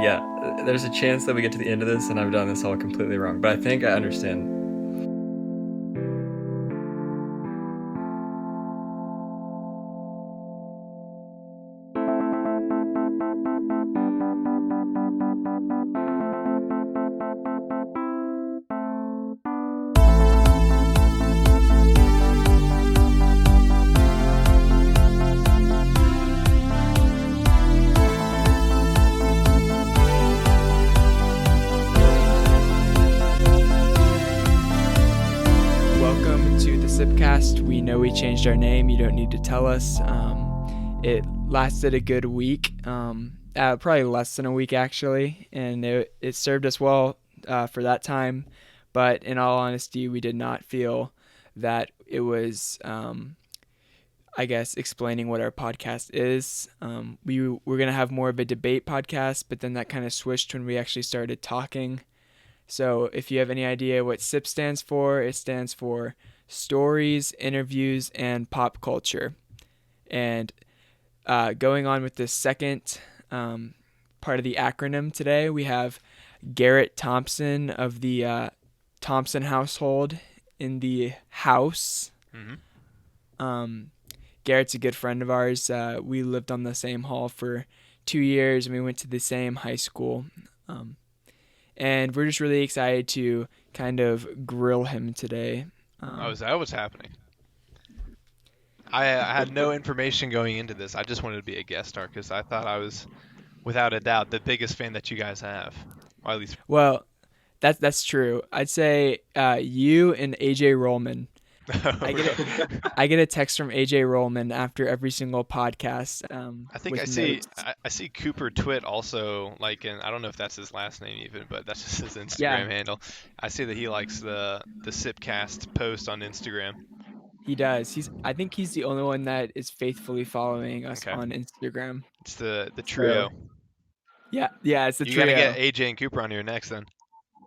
Yeah, there's a chance that we get to the end of this and I've done this all completely wrong, but I think I understand. Sipcast. We know we changed our name. You don't need to tell us. It lasted a good week, probably less than a week actually, and it served us well for that time. But in all honesty, we did not feel that it was, explaining what our podcast is. We were going to have more of a debate podcast, but then that kind of switched when we actually started talking. So if you have any idea what SIP stands for, it stands for Stories, Interviews, and Pop Culture. And going on with the second part of the acronym today, we have Garrett Thompson of the Thompson household in the house. Mm-hmm. Garrett's a good friend of ours. We lived on the same hall for 2 years, and we went to the same high school. And we're just really excited to kind of grill him today. Is that what's happening? I had no information going into this. I just wanted to be a guest star because I thought I was, without a doubt, the biggest fan that you guys have. Or at least. Well, that's true. I'd say you and AJ Rollman. I get a text from AJ Rollman after every single podcast. I think I see Cooper Twit also, like, and I don't know if that's his last name even, but that's just his Instagram handle. I see that he likes the Sipcast post on Instagram. He does. I think he's the only one that is faithfully following us on Instagram. It's the trio. Yeah, it's the trio. You gotta get AJ and Cooper on here next then.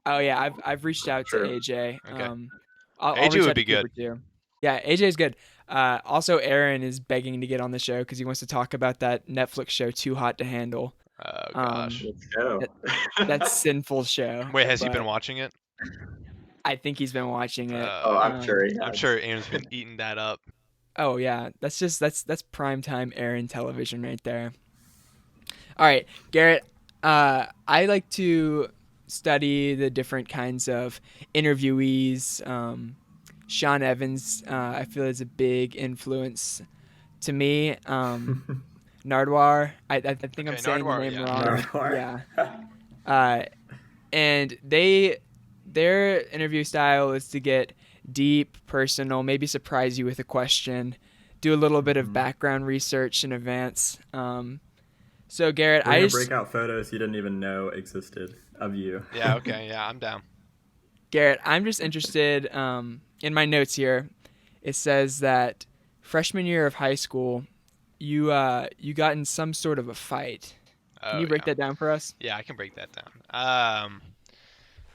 Oh yeah, I've reached out to AJ. Okay. I'll AJ would be good. Yeah, AJ's good. Also, Aaron is begging to get on the show because he wants to talk about that Netflix show, Too Hot to Handle. Oh, gosh. Let's go. That sinful show. Wait, has he been watching it? I think he's been watching it. I'm sure he has. I'm sure Aaron's been eating that up. Oh, yeah. That's primetime Aaron television right there. All right, Garrett, I like to study the different kinds of interviewees. Sean Evans, I feel, is a big influence to me. Nardwar, I think I'm saying the name wrong. Nardwar. Yeah. And their interview style is to get deep, personal, maybe surprise you with a question, do a little bit of background research in advance. So Garrett, We're gonna break out photos you didn't even know existed of you. Yeah, okay, yeah, I'm down. Garrett, I'm just interested, in my notes here, it says that freshman year of high school, you got in some sort of a fight. Can you break that down for us? Yeah, I can break that down.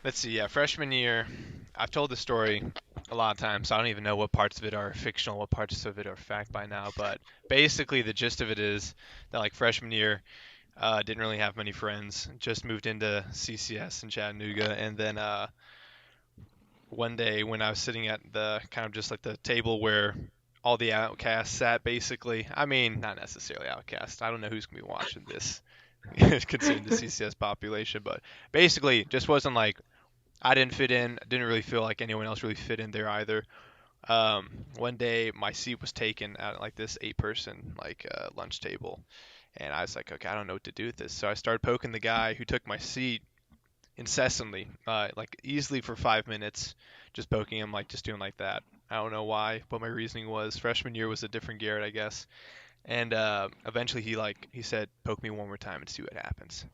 Let's see, freshman year, I've told the story a lot of times, so I don't even know what parts of it are fictional, what parts of it are fact by now, but basically the gist of it is that, like, freshman year, didn't really have many friends, just moved into CCS in Chattanooga, and then one day when I was sitting at the kind of just like the table where all the outcasts sat, basically, I mean, not necessarily outcasts, I don't know who's going to be watching this, considering the CCS population, but basically just wasn't like, I didn't fit in, didn't really feel like anyone else really fit in there either. One day my seat was taken at like this 8-person like lunch table, and I was like, okay, I don't know what to do with this, so I started poking the guy who took my seat incessantly, like easily for 5 minutes, just poking him, like just doing like that. I don't know why, but my reasoning was freshman year was a different Garrett, I guess. And eventually he said, poke me one more time and see what happens.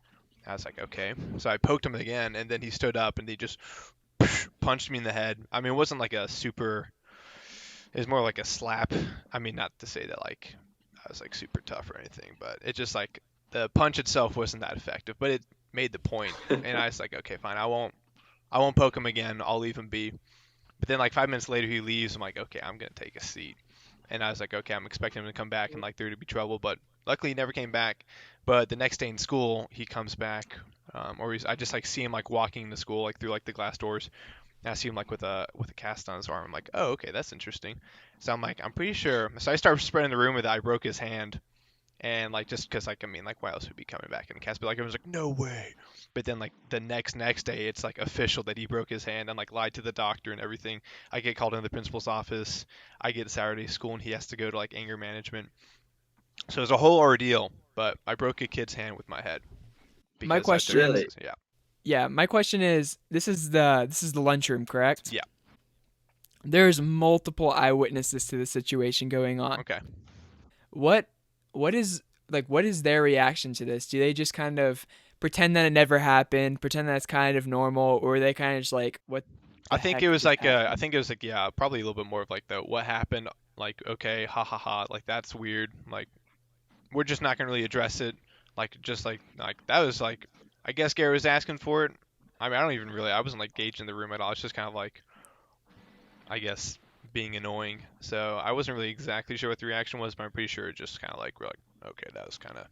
I was like, okay. So I poked him again, and then he stood up and he just punched me in the head. I mean, it wasn't like it was more like a slap. I mean, not to say that like I was like super tough or anything, but it just like the punch itself wasn't that effective, but it made the point. And I was like, okay, fine, I won't poke him again. I'll leave him be. But then like 5 minutes later he leaves. I'm like, okay, I'm gonna take a seat. And I was like, okay, I'm expecting him to come back and like there to be trouble, but luckily he never came back. But the next day in school he comes back I just like see him like walking into school like through like the glass doors. And I see him like with a cast on his arm. I'm like, oh, okay, that's interesting. So I'm like, I'm pretty sure. So I start spreading the rumor that I broke his hand, and like just because like I mean like why else would he be coming back in the cast? But like everyone's like, no way. But then like the next day, it's like official that he broke his hand and like lied to the doctor and everything. I get called into the principal's office. I get Saturday school, and he has to go to like anger management. So it's a whole ordeal. But I broke a kid's hand with my head. My Because I took question, Really? yeah. yeah, my question is, this is the lunchroom, correct? Yeah. There's multiple eyewitnesses to the situation going on. Okay. What is their reaction to this? Do they just kind of pretend that it never happened, pretend that it's kind of normal, or are they kind of just like, what the I think heck it was just like happened? I think it was like yeah, probably a little bit more of like the what happened, like okay, ha ha ha, like that's weird. Like we're just not gonna really address it. Like just like that was like I guess Garrett was asking for it. I mean I don't even really I wasn't like gauged in the room at all. It's just kind of like I guess being annoying. So I wasn't really exactly sure what the reaction was, but I'm pretty sure it just kind of like we're like okay, that was kind of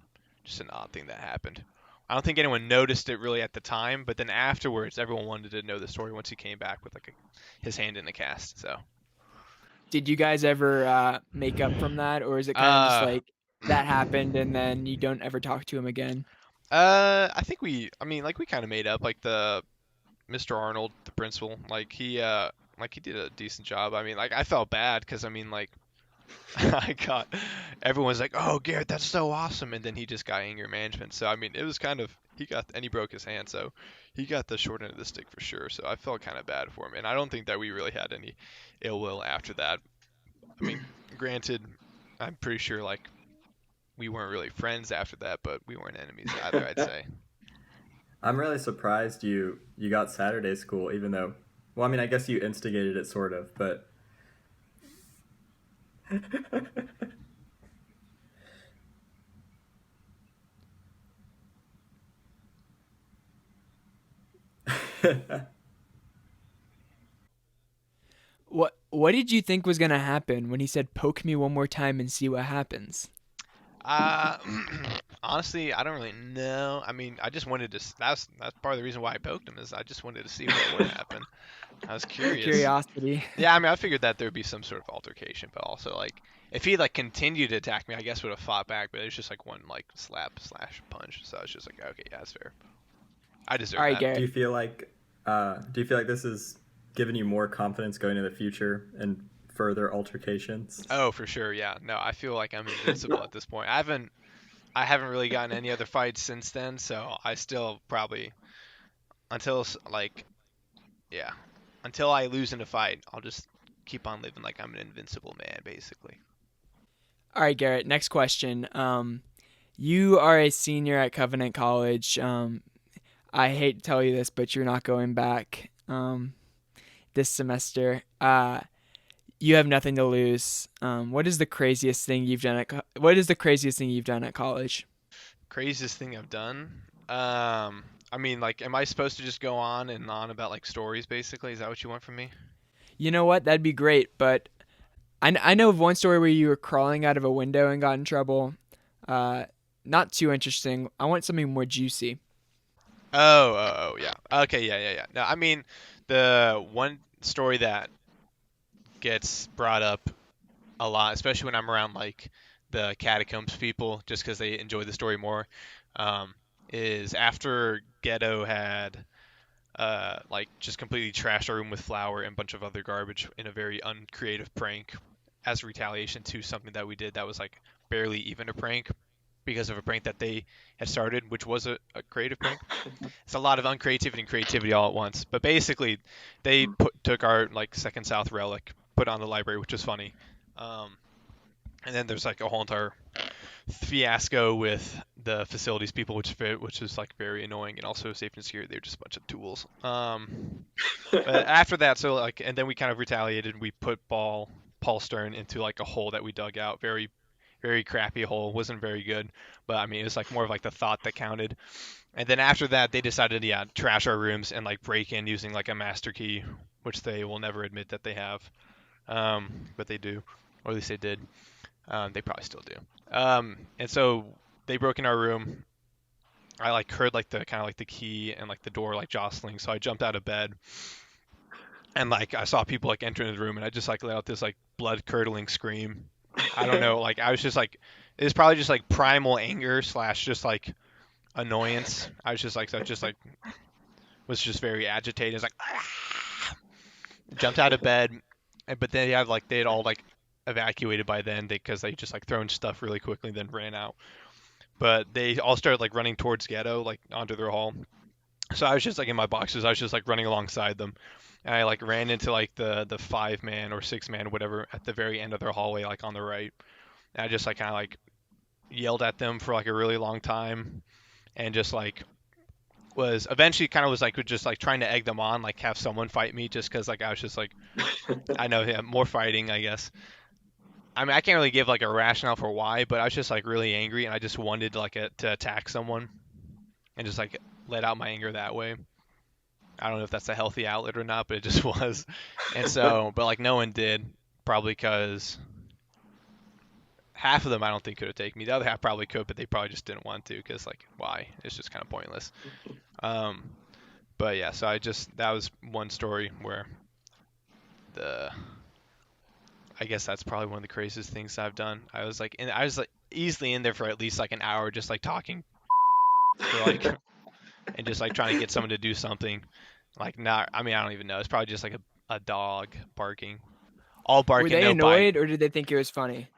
just an odd thing that happened. I don't think anyone noticed it really at the time, but then afterwards, everyone wanted to know the story once he came back with like his hand in the cast. So, Did you guys ever make up from that, or is it kind of just uh, like that happened and then you don't ever talk to him again? I think I mean, like we kind of made up like the Mr. Arnold, the principal, like he did a decent job. I mean, like I felt bad because I mean, like I got everyone's like, "Oh, Garrett, that's so awesome," and then he just got anger management. So I mean, it was kind of he broke his hand, so he got the short end of the stick for sure. So I felt kind of bad for him, and I don't think that we really had any ill will after that. I mean, granted, I'm pretty sure like we weren't really friends after that, but we weren't enemies either. I'd say. I'm really surprised you got Saturday school, even though, well, I mean, I guess you instigated it sort of, but What did you think was gonna happen when he said, "Poke me one more time and see what happens"? Uh, honestly, I don't really know. I mean, I just wanted to. That's part of the reason why I poked him is I just wanted to see what would happen. I was curious. Curiosity. Yeah, I mean, I figured that there would be some sort of altercation, but also like if he like continued to attack me, I guess would have fought back. But it was just like one like slap slash punch, so I was just like, okay, yeah, that's fair. I All deserve right, that. do Garrett. you feel like this is giving you more confidence going into the future and further altercations? Oh, for sure, yeah. No, I feel like I'm invincible at this point. I haven't really gotten any other fights since then, so I still probably like yeah, until I lose in a fight, I'll just keep on living like I'm an invincible man, basically. All right, Garrett. Next question. You are a senior at Covenant College. I hate to tell you this, but you're not going back this semester. You have nothing to lose. What is the craziest thing you've done What is the craziest thing you've done at college? Craziest thing I've done? I mean, like, am I supposed to just go on and on about like stories, basically? Is that what you want from me? You know what? That'd be great, but I know of one story where you were crawling out of a window and got in trouble. Not too interesting. I want something more juicy. Oh, yeah. Okay, yeah. No, I mean, the one story that gets brought up a lot, especially when I'm around like the catacombs people, just because they enjoy the story more, um, is after Ghetto had like just completely trashed our room with flour and a bunch of other garbage in a very uncreative prank as a retaliation to something that we did that was like barely even a prank because of a prank that they had started, which was a creative prank. It's a lot of uncreativity and creativity all at once. But basically, they took our like Second South relic, put it on the library, which was funny. Um, and then there's like a whole entire fiasco with the facilities people, which is like very annoying, and also safety and security. They're just a bunch of tools. But after that, so like, and then we kind of retaliated. We put Paul Stern into like a hole that we dug out. Very, very crappy hole. Wasn't very good, but I mean, it was like more of like the thought that counted. And then after that, they decided, yeah, trash our rooms and like break in using like a master key, which they will never admit that they have, but they do, or at least they did. They probably still do. And so they broke in our room, I like heard like the kind of like the key and like the door like jostling, so I jumped out of bed and like I saw people like enter the room, and I just like let out this like blood curdling scream. I don't know, like I was just like it was probably just like primal anger slash just like annoyance. I was just like was just very agitated. It's like jumped out of bed, but they have like they had all like evacuated by then because they just like thrown stuff really quickly, then ran out. But they all started like running towards ghetto, like onto their hall. So I was just like in my boxes. I was just like running alongside them, and I like ran into like the 5-man or 6-man, whatever, at the very end of their hallway, like on the right. And I just like kind of like yelled at them for like a really long time, and just like was eventually kind of was like just like trying to egg them on, like have someone fight me, just because like I was just like I know, yeah, more fighting, I guess. I mean, I can't really give like a rationale for why, but I was just like really angry, and I just wanted like to attack someone and just like let out my anger that way. I don't know if that's a healthy outlet or not, but it just was. And so, but like no one did, probably because half of them I don't think could have taken me. The other half probably could, but they probably just didn't want to because like why? It's just kind of pointless. Um, but yeah, so that was one story where I guess that's probably one of the craziest things I've done. I was like easily in there for at least like an hour, just like talking for like and just like trying to get someone to do something. Like not, I mean, I don't even know. It's probably just like a dog barking, all Were barking, they no bite. annoyed or did they think it was funny?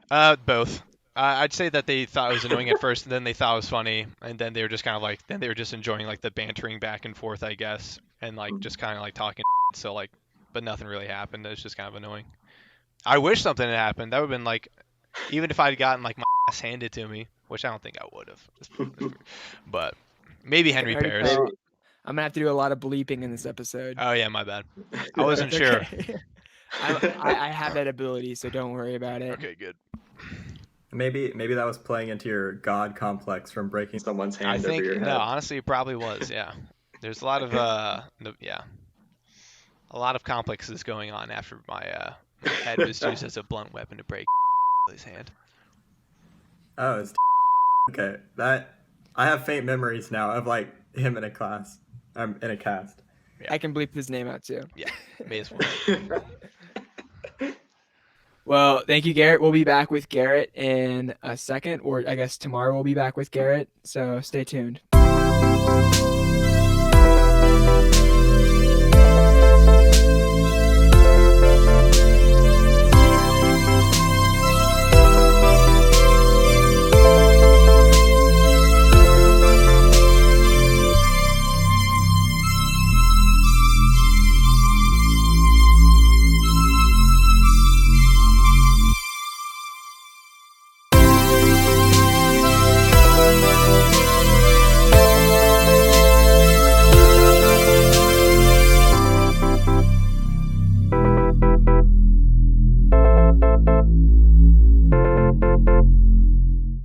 Both. I'd say that they thought it was annoying at first, and then they thought it was funny, and then they were just kind of like, then they were just enjoying like the bantering back and forth, I guess, and like just kind of like talking. So like, but nothing really happened. It was just kind of annoying. I wish something had happened. That would have been like, even if I'd gotten like my ass handed to me, which I don't think I would have. But maybe Henry I already Pears. felt- I'm gonna have to do a lot of bleeping in this episode. Oh yeah, my bad. I wasn't That's sure. okay. I have that ability, so don't worry about it. Okay, good. Maybe that was playing into your god complex from breaking someone's hand I over think your head. no, honestly, it probably was. Yeah, there's a lot of yeah, a lot of complexes going on after my head was used as a blunt weapon to break his hand. Oh, it's okay. That I have faint memories now of like him in a class. In a cast. Yeah. I can bleep his name out too. Yeah, may as well. Well, thank you, Garrett. We'll be back with Garrett in a second, or I guess tomorrow we'll be back with Garrett. So stay tuned.